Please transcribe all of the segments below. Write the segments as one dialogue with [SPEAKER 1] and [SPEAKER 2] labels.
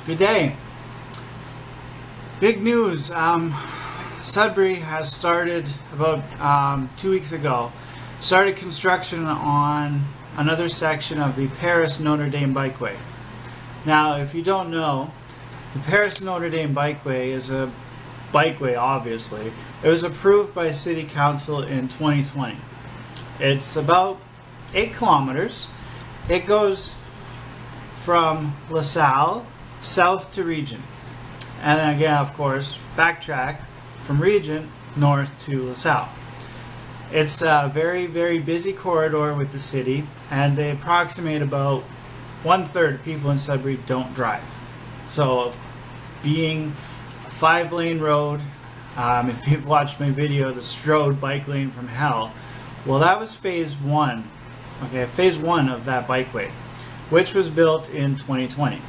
[SPEAKER 1] Good day. Big news. Sudbury has started about 2 weeks ago. Started construction on another section of the Paris Notre Dame Bikeway. Now, if you don't know, the Paris Notre Dame Bikeway is a bikeway, obviously. It was approved by City Council in 2020. It's about 8 kilometers. It goes from LaSalle south to Regent. And then again, of course, backtrack from Regent north to LaSalle. It's a very, very busy corridor with the city, and they approximate about 1/3 of people in Sudbury don't drive. So, being a 5-lane road, if you've watched my video, the Strode Bike Lane from Hell, well, that was phase 1. Okay, phase 1 of that bikeway, which was built in 2020.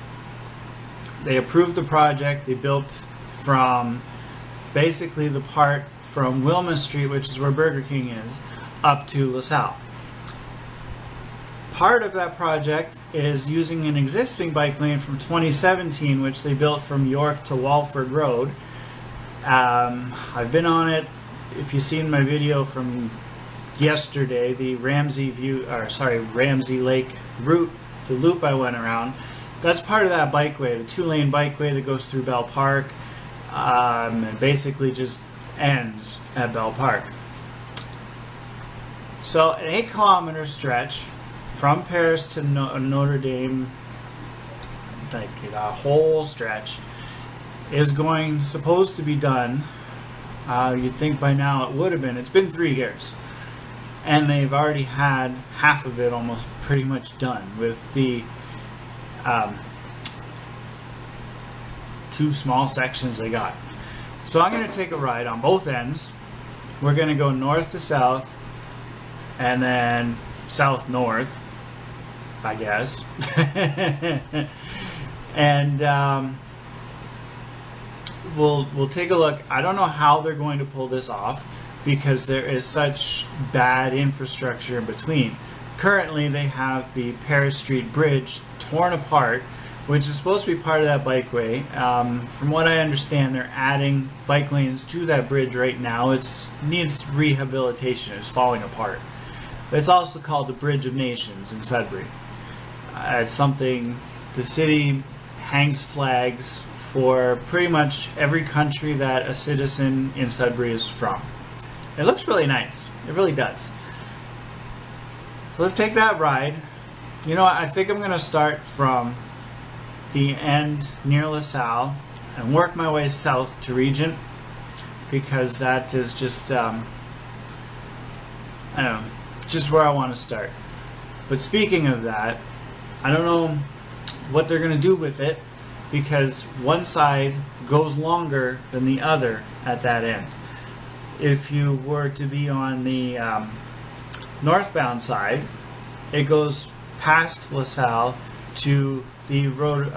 [SPEAKER 1] They approved the project. They built from basically the part from Wilma Street, which is where Burger King is, up to LaSalle. Part of that project is using an existing bike lane from 2017, which they built from York to Walford Road. I've been on it. If you've seen my video from yesterday, the Ramsey Lake route, the loop I went around, that's part of that bikeway, the 2-lane bikeway that goes through Bell Park, and basically just ends at Bell Park. So an 8-kilometer stretch from Paris to Notre Dame, like a whole stretch, is supposed to be done. You'd think by now it would have been. It's been 3 years. And they've already had half of it almost pretty much done with the 2 small sections they got. So I'm going to take a ride on both ends. We're going to go north to south and then south north, I guess. And we'll take a look. I don't know how they're going to pull this off because there is such bad infrastructure in between. Currently, they have the Paris Street Bridge torn apart, which is supposed to be part of that bikeway. From what I understand, they're adding bike lanes to that bridge right now. It needs rehabilitation. It's falling apart. But it's also called the Bridge of Nations in Sudbury. It's something the city hangs flags for pretty much every country that a citizen in Sudbury is from. It looks really nice. It really does. So let's take that ride. You know what? I think I'm going to start from the end near LaSalle and work my way south to Regent, because that is just, I don't know, just where I want to start. But speaking of that, I don't know what they're going to do with it, because one side goes longer than the other at that end. If you were to be on the northbound side, it goes past LaSalle to the road,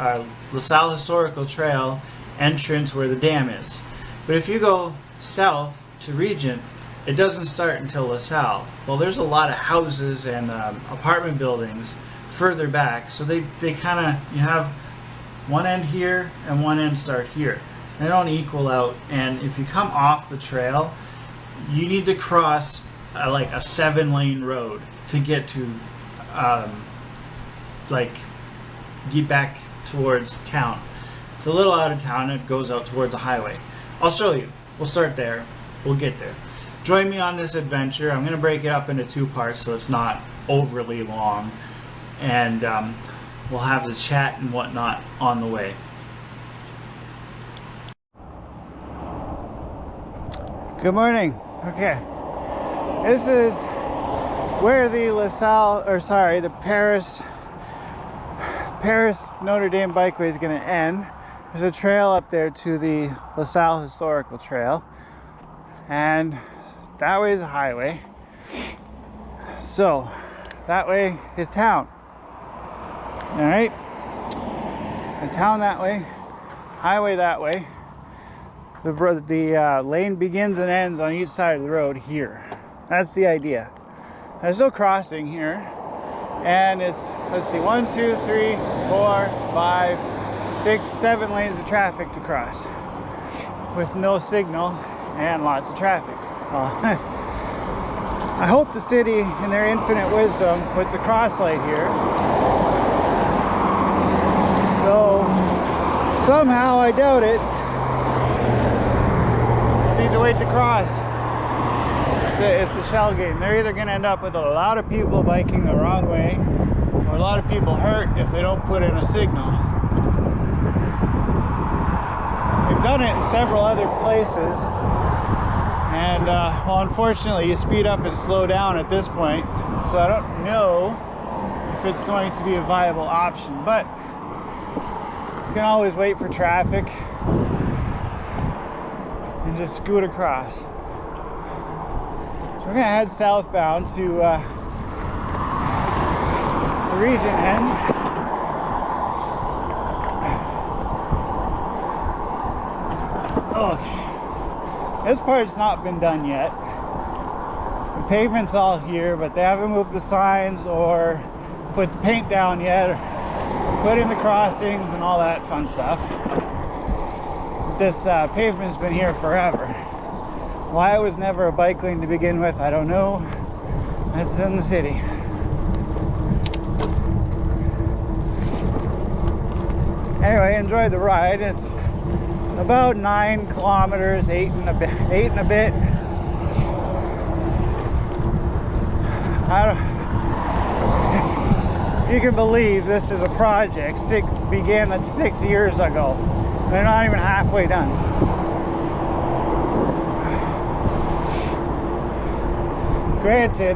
[SPEAKER 1] LaSalle Historical Trail entrance where the dam is. But if you go south to Regent, it doesn't start until LaSalle. Well, there's a lot of houses and apartment buildings further back, so they kind of, you have one end here and one end start here. They don't equal out, and if you come off the trail, you need to cross like a 7-lane road to get to get back towards town. It's a little out of town. It goes out towards a highway. I'll show you. We'll start there. We'll get there. Join me on this adventure. I'm going to break it up into 2 parts so it's not overly long, and we'll have the chat and whatnot on the way. Good morning. Okay, this is where the the Paris Notre Dame Bikeway is going to end. There's a trail up there to the LaSalle Historical Trail, and that way is a highway. So that way is town. All right, and town that way, highway that way. The lane begins and ends on each side of the road here. That's the idea. There's no crossing here, and it's, let's see, 1, 2, 3, 4, 5, 6, 7 lanes of traffic to cross with no signal and lots of traffic. I hope the city, in their infinite wisdom, puts a cross light here. So somehow, I doubt it. Just need to wait to cross. It's a shell game. They're either going to end up with a lot of people biking the wrong way, or a lot of people hurt if they don't put in a signal. They've done it in several other places, and well, unfortunately you speed up and slow down at this point, so I don't know if it's going to be a viable option, but you can always wait for traffic and just scoot across. So we're going to head southbound to the region end. Okay. This part's not been done yet. The pavement's all here, but they haven't moved the signs or put the paint down yet, or put in the crossings and all that fun stuff. This pavement's been here forever. Why it was never a bike lane to begin with, I don't know. That's in the city. Anyway, enjoy the ride. It's about 9 kilometers, 8 and a bit. You can believe this is a project began 6 years ago. They're not even halfway done. Granted,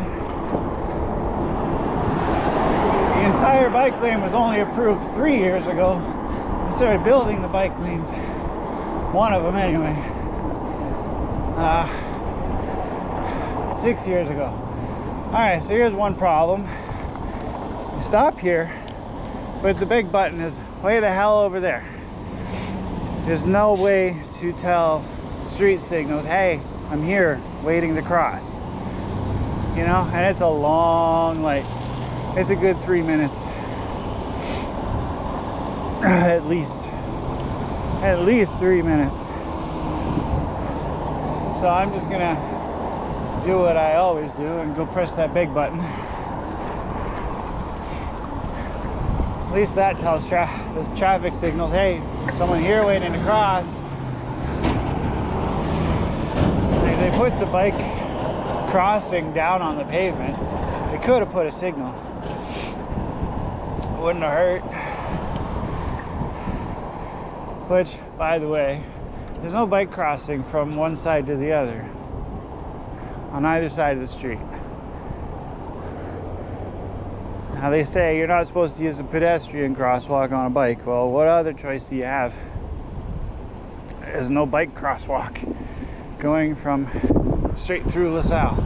[SPEAKER 1] the entire bike lane was only approved 3 years ago. They started building the bike lanes. One of them anyway. 6 years ago. Alright, so here's one problem. You stop here, but the big button is way the hell over there. There's no way to tell street signals, hey, I'm here waiting to cross. You know, and it's a long light. It's a good 3 minutes. At least 3 minutes. So I'm just gonna do what I always do and go press that big button. At least that tells the traffic signals, hey, someone here waiting to cross. They put the bike crossing down on the pavement. They could have put a signal. It wouldn't have hurt. Which, by the way, there's no bike crossing from one side to the other on either side of the street. Now they say you're not supposed to use a pedestrian crosswalk on a bike. Well, what other choice do you have? There's no bike crosswalk going from straight through LaSalle.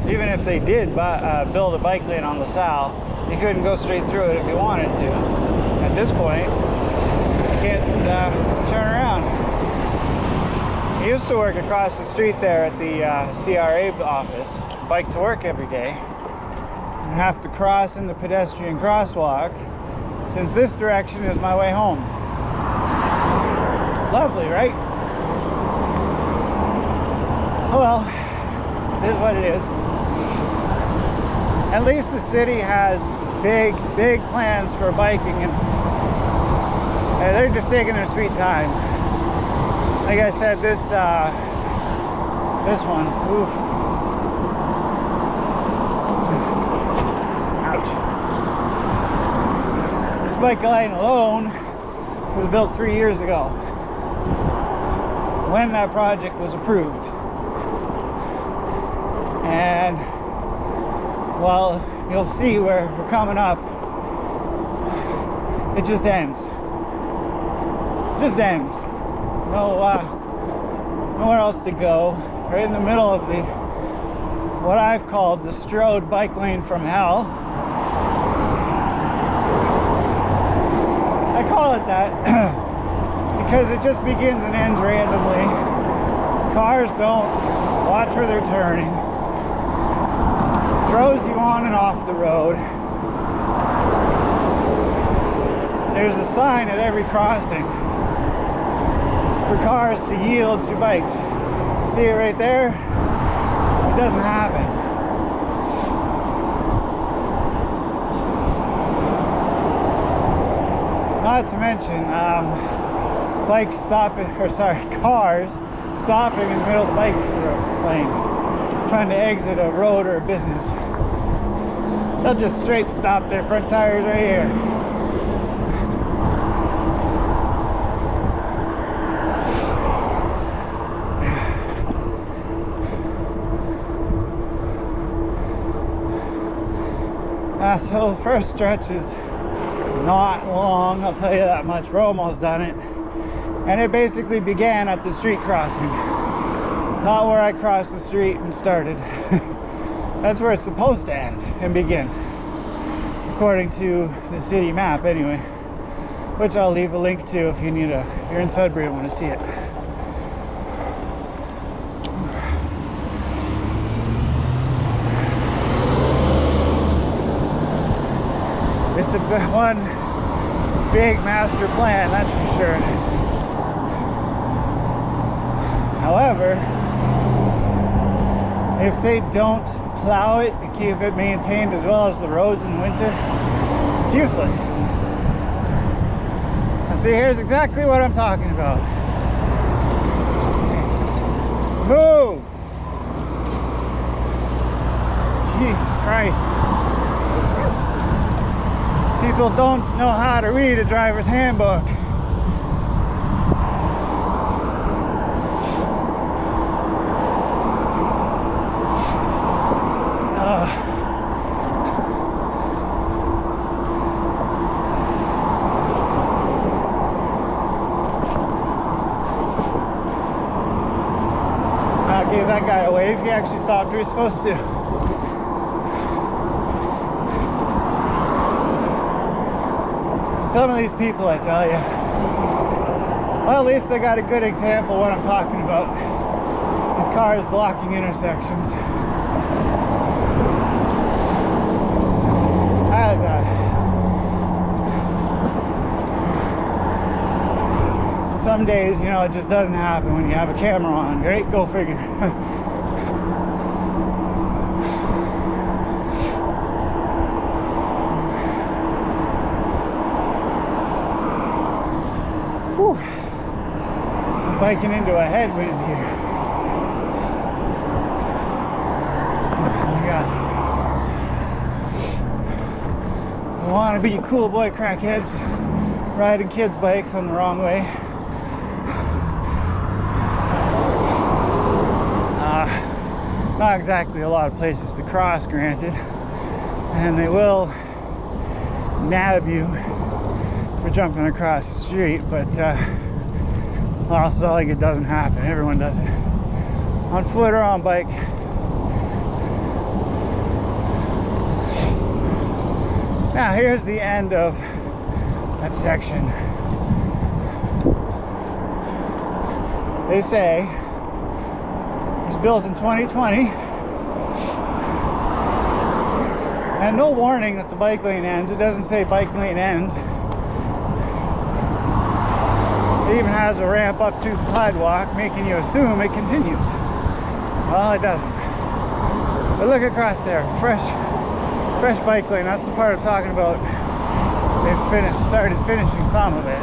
[SPEAKER 1] Even if they did build a bike lane on LaSalle, you couldn't go straight through it if you wanted to. At this point, you can't turn around. I used to work across the street there at the CRA office, bike to work every day, and have to cross in the pedestrian crosswalk since this direction is my way home. Lovely, right? Oh well, it is what it is. At least the city has big plans for biking, and they're just taking their sweet time. Like I said, this one, oof. Ouch. This bike lane alone was built 3 years ago when that project was approved. And well, you'll see where we're coming up. It just ends. Just ends. Nowhere else to go. Right in the middle of what I've called the Strode bike lane from hell. I call it that because it just begins and ends randomly. Cars don't watch where they're turning. Throws you on and off the road. there's a sign at every crossing for cars to yield to bikes. See it right there? It doesn't happen. Not to mention, bikes stopping, or sorry, cars stopping in the middle of the bike lane, trying to exit a road or a business. They'll just straight stop their front tires right here. So the first stretch is not long, I'll tell you that much. We're almost done it. And it basically began at the street crossing. Not where I crossed the street and started. That's where it's supposed to end and begin. According to the city map anyway. Which I'll leave a link to if you need if you're in Sudbury and want to see it. It's one big master plan, that's for sure. However, if they don't plow it and keep it maintained as well as the roads in the winter, it's useless. And see, here's exactly what I'm talking about. Move! Jesus Christ. People don't know how to read a driver's handbook. I gave that guy a wave. He actually stopped where he was supposed to. Some of these people, I tell you, well, at least I got a good example of what I'm talking about. These cars blocking intersections. Some days, you know, it just doesn't happen when you have a camera on, right? Go figure. Biking into a headwind here. Oh my God. I want to be cool boy crackheads riding kids' bikes on the wrong way. Not exactly a lot of places to cross, granted. And they will nab you for jumping across the street, but well, it's not like it doesn't happen. Everyone does it. On foot or on bike. Now here's the end of that section. They say it's built in 2020. And no warning that the bike lane ends. It doesn't say bike lane ends. It even has a ramp up to the sidewalk, making you assume it continues. Well, it doesn't. But look across there, fresh bike lane. That's the part I'm talking about. They've started finishing some of it.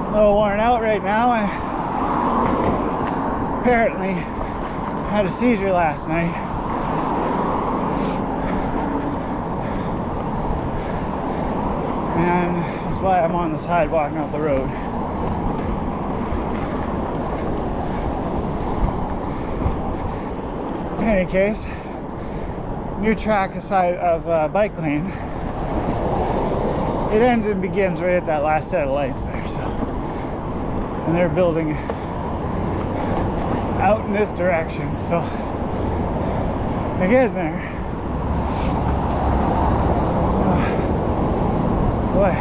[SPEAKER 1] A little worn out right now. I apparently had a seizure last night. And that's why I'm on the sidewalk, not the road. In any case, new track aside of bike lane. It ends and begins right at that last set of lights there. So, and they're building out in this direction. So, again, there. Boy,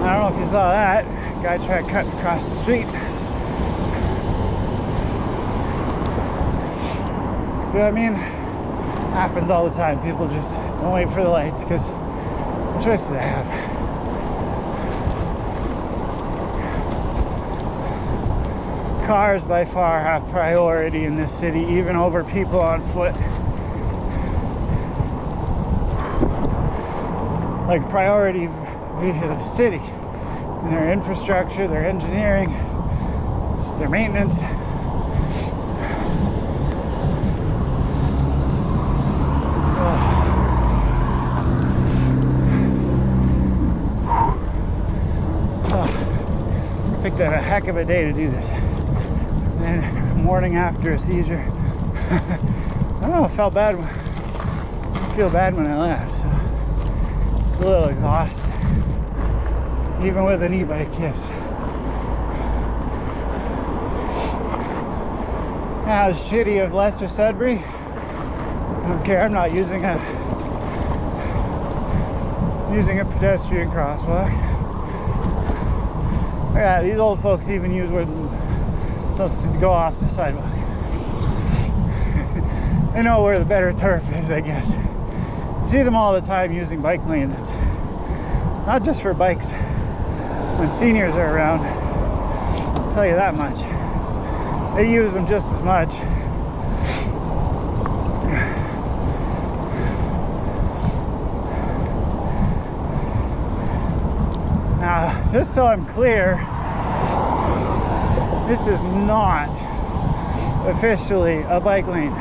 [SPEAKER 1] I don't know if you saw that. Guy tried cutting across the street. I mean, happens all the time. People just don't wait for the lights because what choice do they have? Cars by far have priority in this city, even over people on foot. Like priority via the city and their infrastructure, their engineering, just their maintenance. Picked a heck of a day to do this. And morning after a seizure. I don't know, I felt bad. I feel bad when I left. So it's a little exhausted. Even with an e-bike, yes. How shitty of lesser Sudbury. I don't care, I'm not using a pedestrian crosswalk. Yeah, these old folks even use where just to go off the sidewalk. They know where the better turf is, I guess. You see them all the time using bike lanes. It's not just for bikes. When seniors are around, I'll tell you that much. They use them just as much. Now, just so I'm clear, this is not officially a bike lane.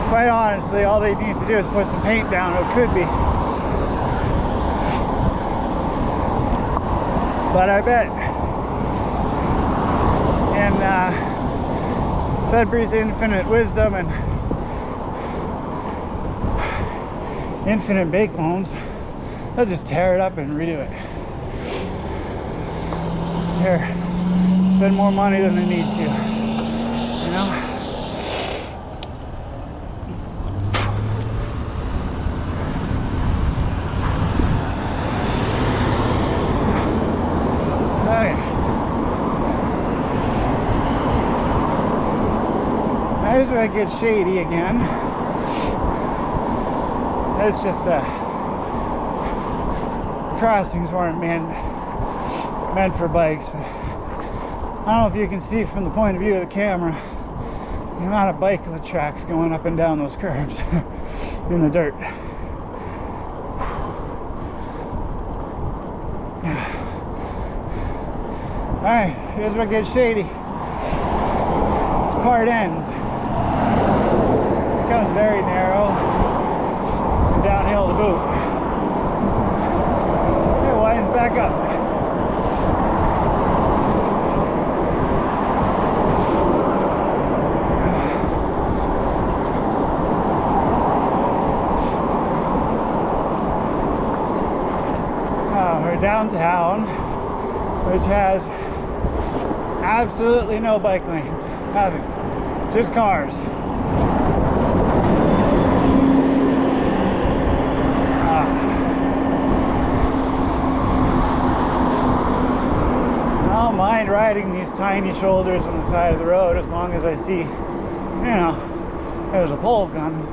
[SPEAKER 1] Quite honestly, all they need to do is put some paint down. It could be. But I bet in Sudbury's infinite wisdom and infinite bake loans, they'll just tear it up and redo it. Here, spend more money than they need to, you know? Okay. Here's where it gets shady again. It's just crossings weren't meant for bikes, but I don't know if you can see from the point of view of the camera the amount of bike tracks going up and down those curbs in the dirt. Alright, here's where it gets shady. This part ends. It becomes very narrow and downhill to boot. It winds back up. We're downtown, which has absolutely no bike lanes. Nothing. Just cars. I don't mind riding these tiny shoulders on the side of the road as long as I see, you know, there's a pole coming.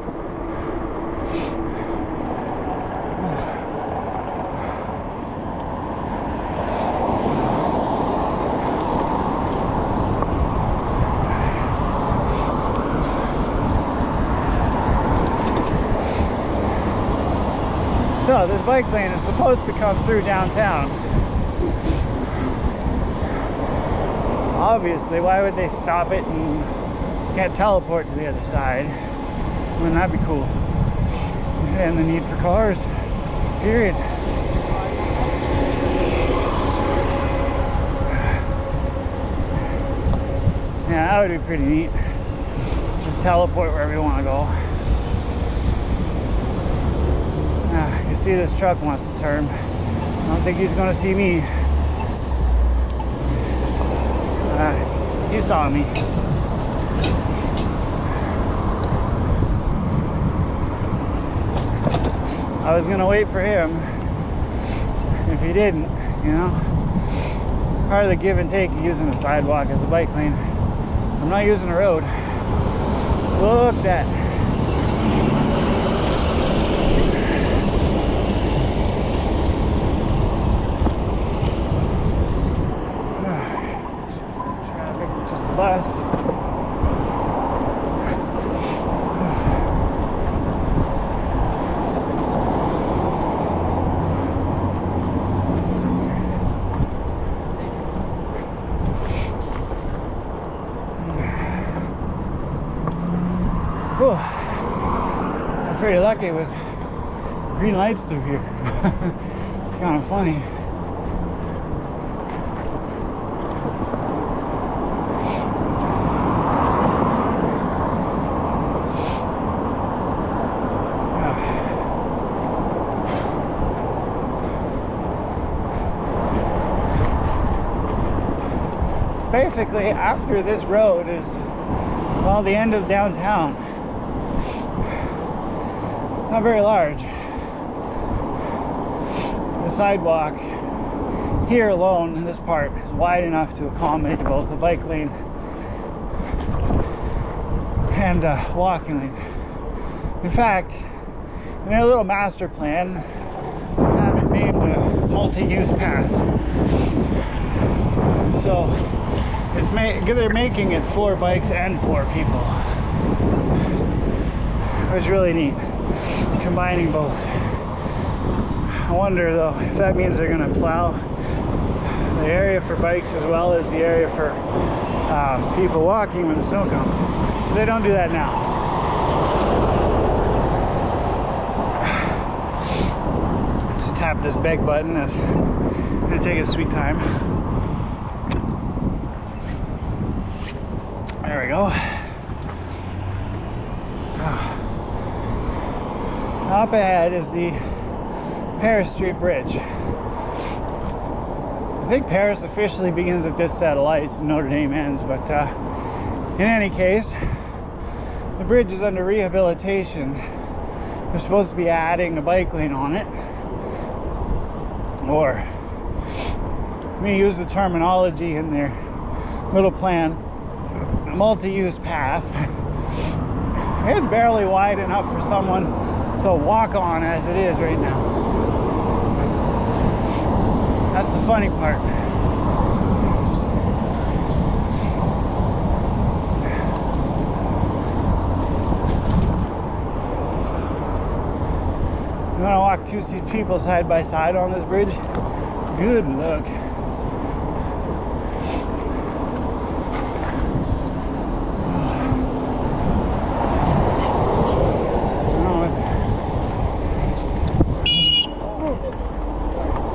[SPEAKER 1] So this bike lane is supposed to come through downtown. Obviously, why would they stop it and can't teleport to the other side? Wouldn't that be cool? And the need for cars, period. Yeah, that would be pretty neat. Just teleport wherever you want to go. You see this truck wants to turn. I don't think he's going to see me. He saw me. I was going to wait for him. If he didn't, you know. part of the give and take of using a sidewalk as a bike lane. I'm not using a road. Look at that. Traffic, just a bus. Oh, I'm pretty lucky with green lights through here. It's kind of funny. Basically, after this road is, well, the end of downtown. Not very large. The sidewalk here alone in this part is wide enough to accommodate both a bike lane and a walking lane. In fact, in their little master plan, they have it named a multi-use path. So they're making it for bikes and for people. It's really neat, combining both. I wonder though if that means they're going to plow the area for bikes as well as the area for people walking when the snow comes. They don't do that now. Just tap this beg button. It's going to take its sweet time. There we go. Up ahead is the Paris Street Bridge. I think Paris officially begins at this set of lights and Notre Dame ends, but in any case, the bridge is under rehabilitation. They're supposed to be adding a bike lane on it, or let me use the terminology in their little plan, a multi-use path. It's barely wide enough for someone to walk on as it is right now. That's the funny part. You want to walk two people side by side on this bridge? Good luck.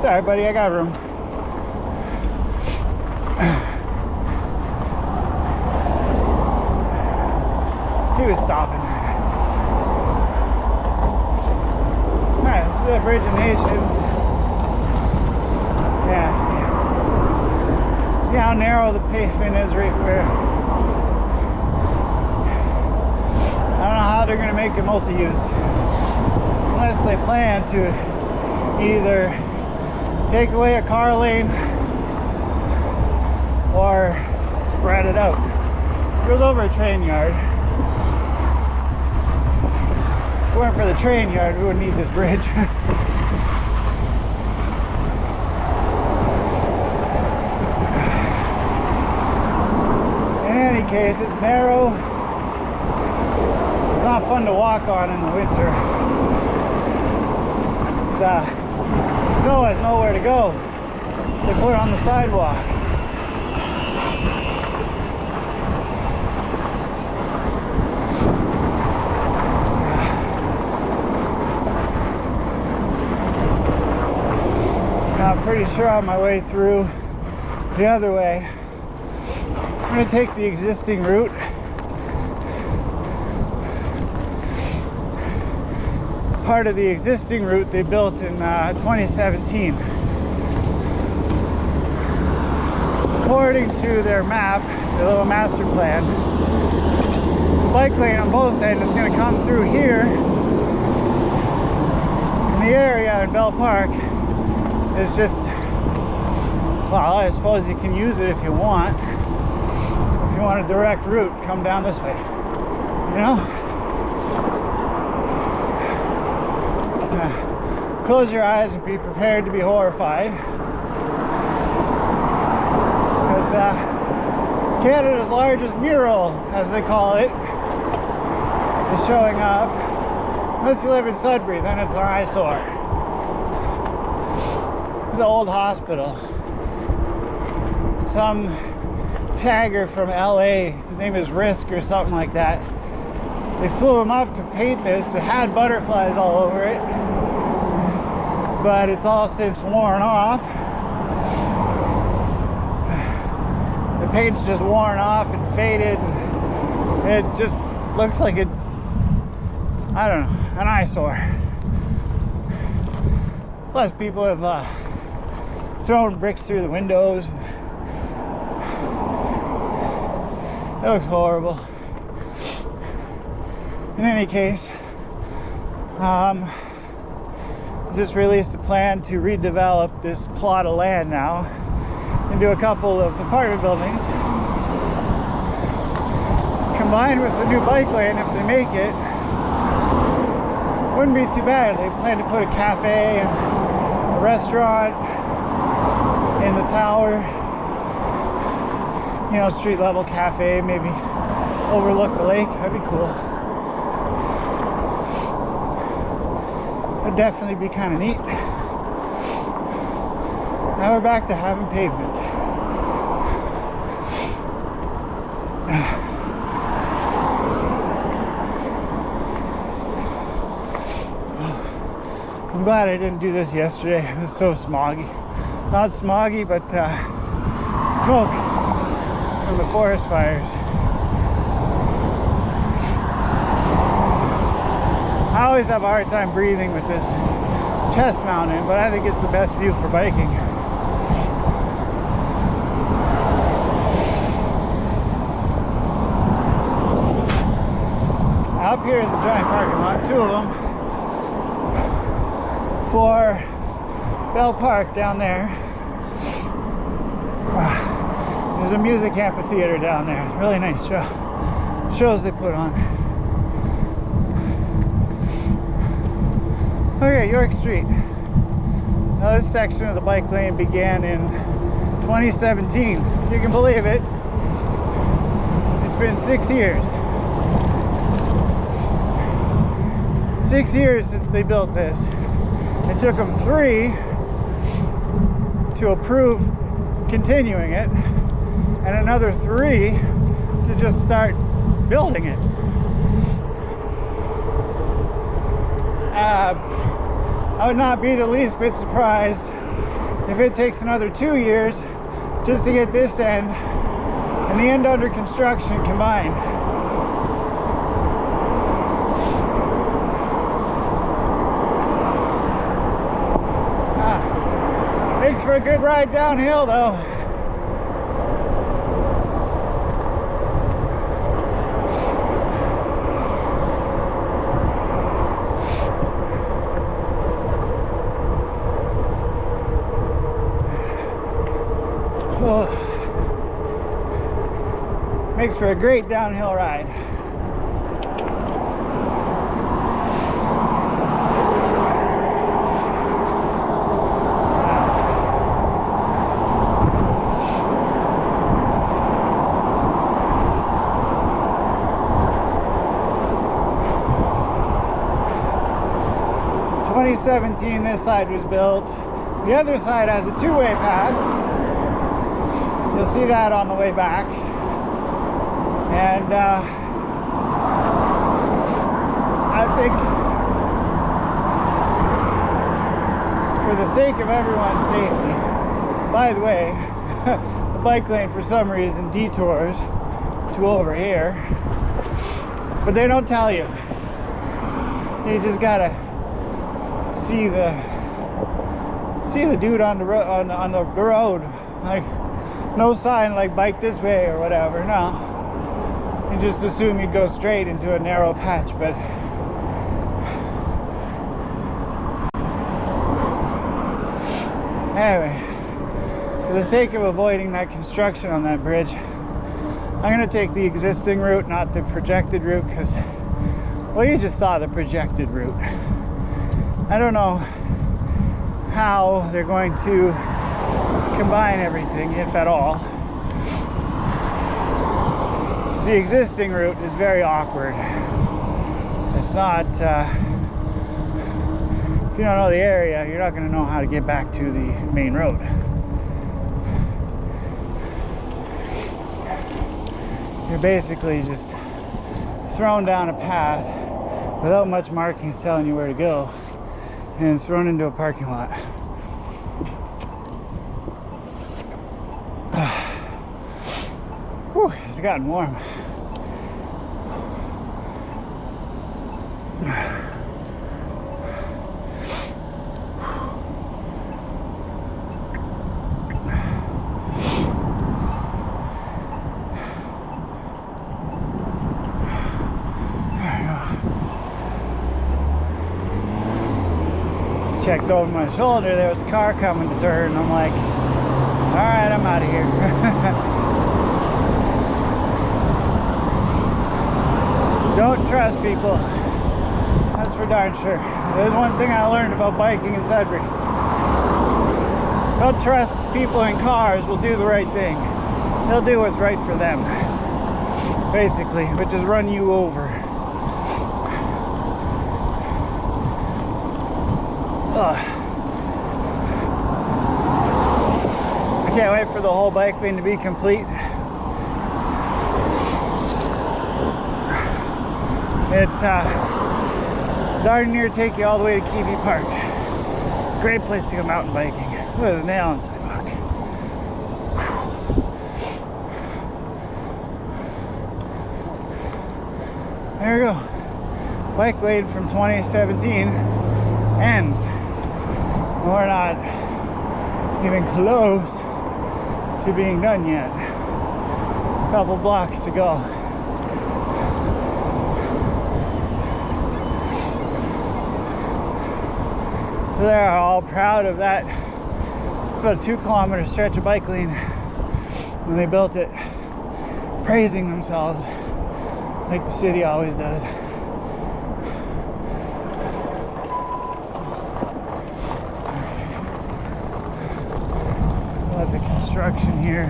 [SPEAKER 1] Sorry, buddy, I got room. He was stopping. Alright, the Bridge of Nations. Yeah, see how narrow the pavement is right there. I don't know how they're going to make it multi-use. Unless they plan to either take away a car lane or spread it out. It goes over a train yard. If it weren't for the train yard, we wouldn't need this bridge. In any case, it's narrow. It's not fun to walk on in the winter. It's snow has nowhere to go. They put it on the sidewalk. Now I'm pretty sure on my way through the other way, I'm going to take the existing route. Part of the existing route they built in 2017. According to their map, their little master plan, the bike lane on both ends is going to come through here in the area in Bell Park. Is just Well, I suppose you can use it if you want. If you want a direct route, come down this way. You know? Close your eyes and be prepared to be horrified. Because Canada's largest mural, as they call it, is showing up. Unless you live in Sudbury, then it's an eyesore. This is an old hospital. Some tagger from LA, his name is Risk or something like that. They flew him up to paint this. It had butterflies all over it, but it's all since worn off. The paint's just worn off and faded. It just looks like it, I don't know, an eyesore. Plus people have thrown bricks through the windows. It looks horrible. In any case, just released a plan to redevelop this plot of land now into a couple of apartment buildings, combined with the new bike lane. If they make it, wouldn't be too bad. They plan to put a cafe and a restaurant in the tower, you know, street level cafe, maybe overlook the lake. That'd be cool. That'd definitely be kind of neat. Now we're back to having pavement. I'm glad I didn't do this yesterday. It was so smoggy. Not smoggy, but smoke from the forest fires. I always have a hard time breathing with this chest mount in, but I think it's the best view for biking. Up here is a giant parking lot, two of them, for Bell Park down there. There's a music amphitheater down there. Really nice shows they put on. Okay, York Street. Now this section of the bike lane began in 2017. If you can believe it, it's been 6 years. 6 years since they built this. It took them 3 to approve continuing it, and another 3 to just start building it. I would not be the least bit surprised if it takes another 2 years just to get this end and the end under construction combined. Makes for a good ride downhill though. Makes for a great downhill ride. In 2017, this side was built. The other side has a two-way path. You'll see that on the way back. And I think for the sake of everyone's safety, by the way, the bike lane for some reason detours to over here, but they don't tell you. You just gotta see the dude on the road, on the road. Like, no sign like bike this way or whatever. No, you just assume you'd go straight into a narrow patch. But anyway, For the sake of avoiding that construction on that bridge, I'm going to take the existing route, not the projected route, because, well, you just saw the projected route. I don't know how they're going to combine everything, if at all. The existing route is very awkward. It's not, if you don't know the area, you're not going to know how to get back to the main road. You're basically just thrown down a path without much markings telling you where to go and thrown into a parking lot. Whew, it's gotten warm. Checked over my shoulder, there was a car coming to turn. I'm like, alright, I'm out of here. Don't trust people. That's for darn sure. There's one thing I learned about biking in Sudbury. Don't trust people in cars will do the right thing. They'll do what's right for them. Basically, which is run you over. I can't wait for the whole bike lane to be complete. It darn near take you all the way to Kiwi Park. Great place to go mountain biking. Look at the nail on the sidewalk. There we go. Bike lane from 2017 ends. We're not even close to being done yet. A couple blocks to go. So they're all proud of that about a 2-kilometer stretch of bike lane when they built it, praising themselves like the city always does. Lots of construction here.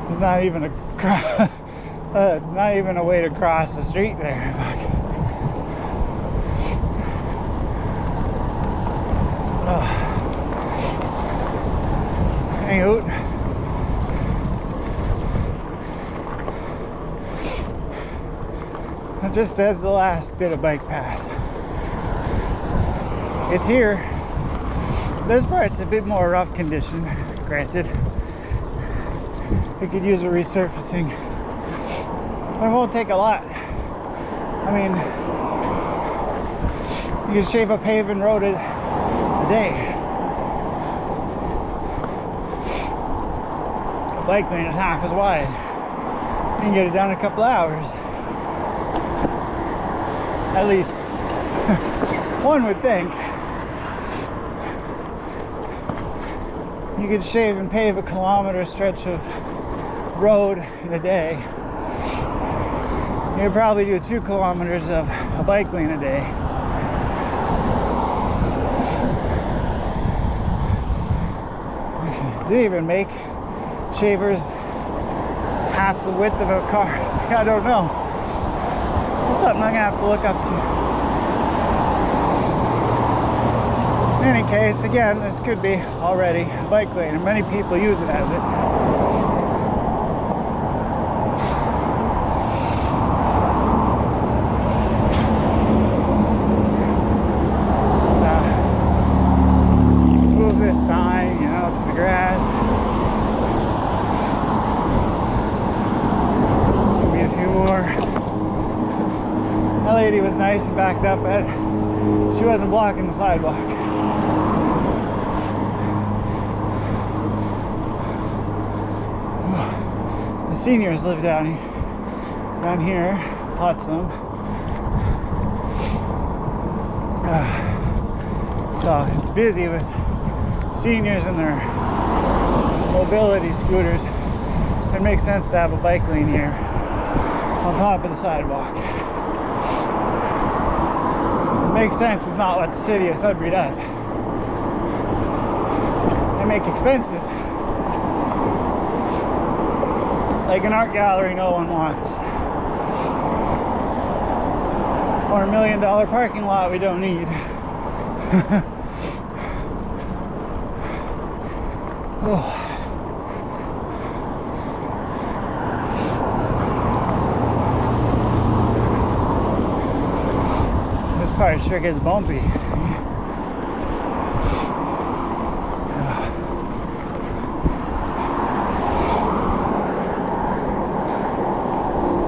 [SPEAKER 1] There's not even not even a way to cross the street there. Anywho, just as the last bit of bike path. It's here. This part's a bit more rough condition, granted. It could use a resurfacing. But it won't take a lot. I mean, you can shave a paving road a day. A bike lane is half as wide. You can get it done in a couple hours. At least, one would think. You could shave and pave a kilometer stretch of road in a day. You could probably do 2 kilometers of a bike lane a day. Do they even make shavers half the width of a car? I don't know. That's something I'm gonna have to look up to. In any case, again, this could be already a bike lane, and many people use it as it. Move this sign, you know, to the grass. Maybe a few more. That lady was nice and backed up at it. She wasn't blocking the sidewalk. The seniors live down here, lots of them. So it's busy with seniors and their mobility scooters. It makes sense to have a bike lane here on top of the sidewalk. It makes sense, it's not what the city of Sudbury does. They make expenses like an art gallery no one wants, or $1 million parking lot we don't need. Oh. This part sure gets bumpy.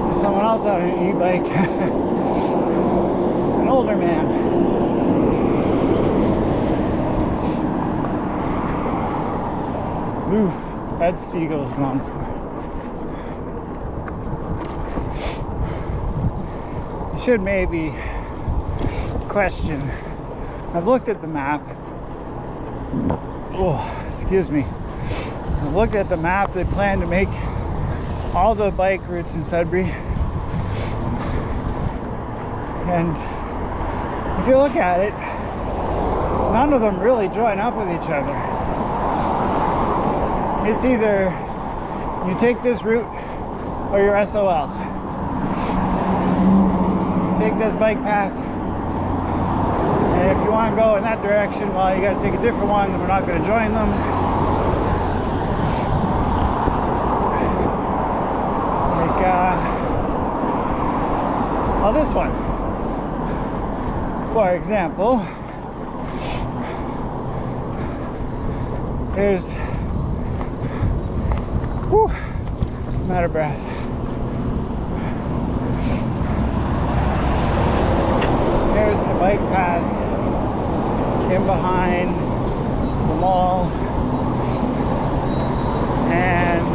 [SPEAKER 1] There's someone else out on an e-bike. An older man. Oof, that seagull's gone. I should maybe question. I've looked at the map. Oh, excuse me. I've looked at the map. They plan to make all the bike routes in Sudbury. And if you look at it, none of them really join up with each other. It's either you take this route or you're SOL. Take this bike path, and if you want to go in that direction, well, you got to take a different one, and we're not going to join them. Like, well, this one, for example, there's, whew, I'm out of breath. There's the bike path in behind the mall, and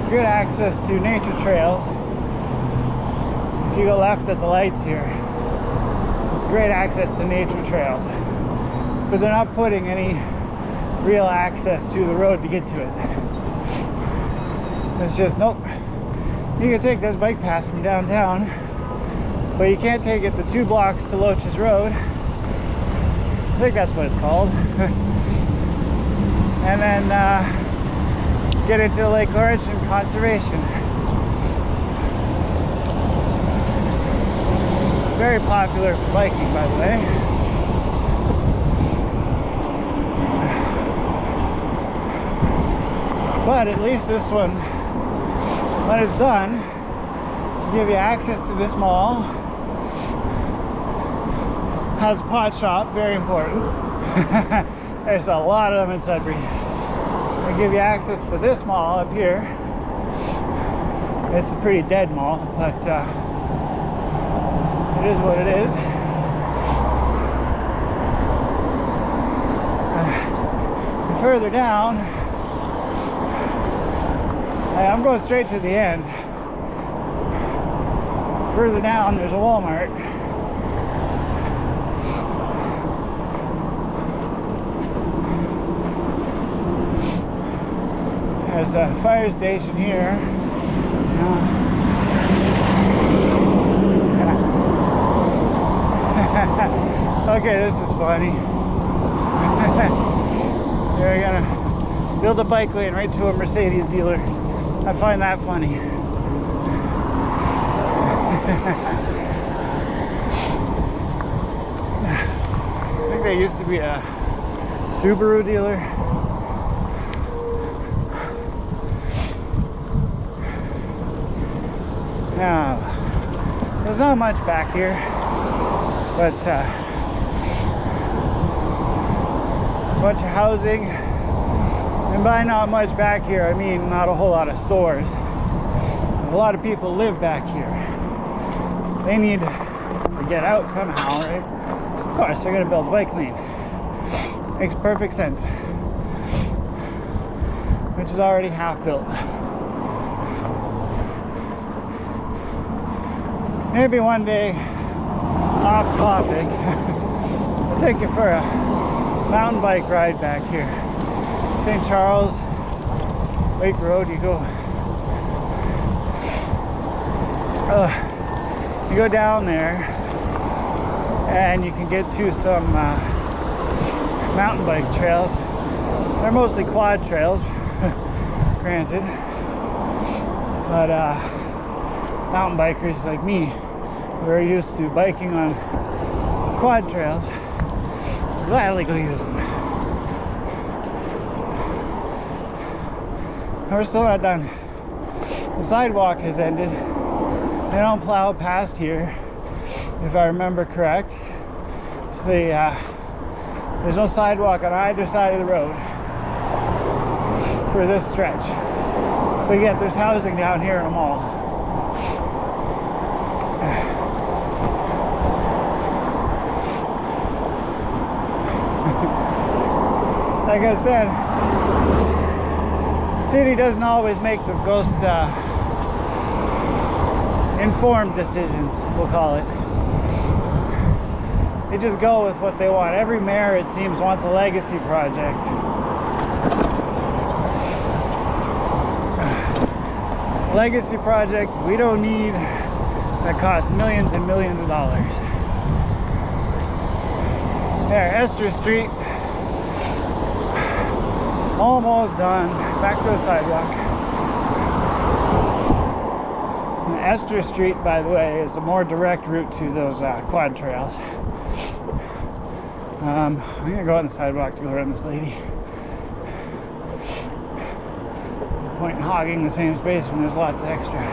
[SPEAKER 1] good access to nature trails. If you go left at the lights here, there's great access to nature trails, but they're not putting any real access to the road to get to it. It's just, nope, you can take this bike path from downtown, but you can't take it the 2 blocks to Loach's Road. I think that's what it's called. And then get into Lake Laurentian Conservation. Very popular for biking, by the way. But at least this one, when it's done, will give you access to this mall. Has a pot shop, very important. There's a lot of them in Sudbury. They give you access to this mall up here. It's a pretty dead mall, but it is what it is. And further down, I'm going straight to the end. Further down, there's a Walmart. There's a fire station here. Okay, this is funny. They're gonna build a bike lane right to a Mercedes dealer. I find that funny. I think they used to be a Subaru dealer. Now, there's not much back here, but a bunch of housing. And by not much back here, I mean not a whole lot of stores. A lot of people live back here. They need to get out somehow, right? So of course, they're going to build a bike lane. Makes perfect sense. Which is already half built. Maybe one day off topic. I'll take you for a mountain bike ride back here. St. Charles Lake Road, you go down there and you can get to some mountain bike trails. They're mostly quad trails, granted, but mountain bikers like me who are used to biking on quad trails gladly go use them. And we're still not done. The sidewalk has ended. They don't plow past here, if I remember correct. So there's no sidewalk on either side of the road for this stretch. But yet there's housing down here in the mall. Like I said, the city doesn't always make the most informed decisions, we'll call it. They just go with what they want. Every mayor, it seems, wants a legacy project. Legacy project we don't need, that costs millions and millions of dollars. There, Esther Street. Almost done. Back to the sidewalk. And Esther Street, by the way, is a more direct route to those quad trails. I'm gonna go on the sidewalk to go around this lady. No point in hogging the same space when there's lots of extra.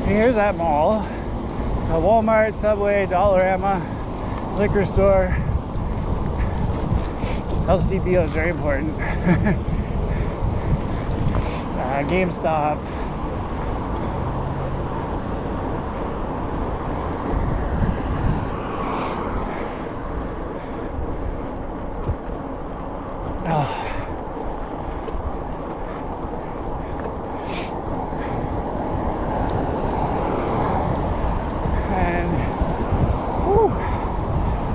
[SPEAKER 1] Here's that mall. A Walmart, Subway, Dollarama, liquor store. LCBO is very important. GameStop.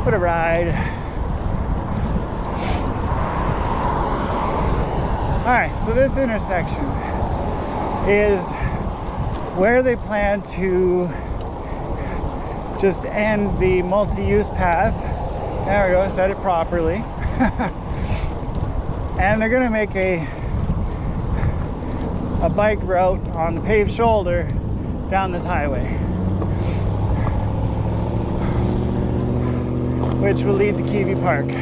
[SPEAKER 1] What a ride. Alright, so this intersection is where they plan to just end the multi-use path. There we go, said it properly. And they're gonna make a bike route on the paved shoulder down this highway, which will lead to Kiwi Park.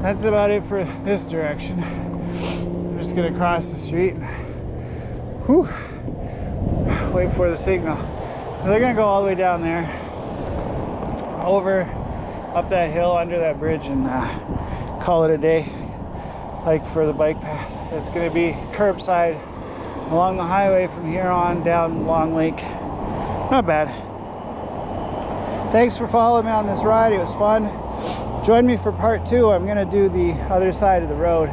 [SPEAKER 1] That's about it for this direction. I'm just gonna cross the street. Whew. Wait for the signal. So they're gonna go all the way down there, over, up that hill, under that bridge, and call it a day. Like for the bike path, it's gonna be curbside along the highway from here on down Long Lake. Not bad. Thanks for following me on this ride. It was fun. Join me for part 2. I'm gonna do the other side of the road.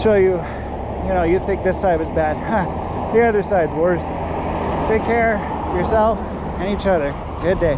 [SPEAKER 1] Show you, you think this side was bad. The other side's worse. Take care of yourself and each other. Good day.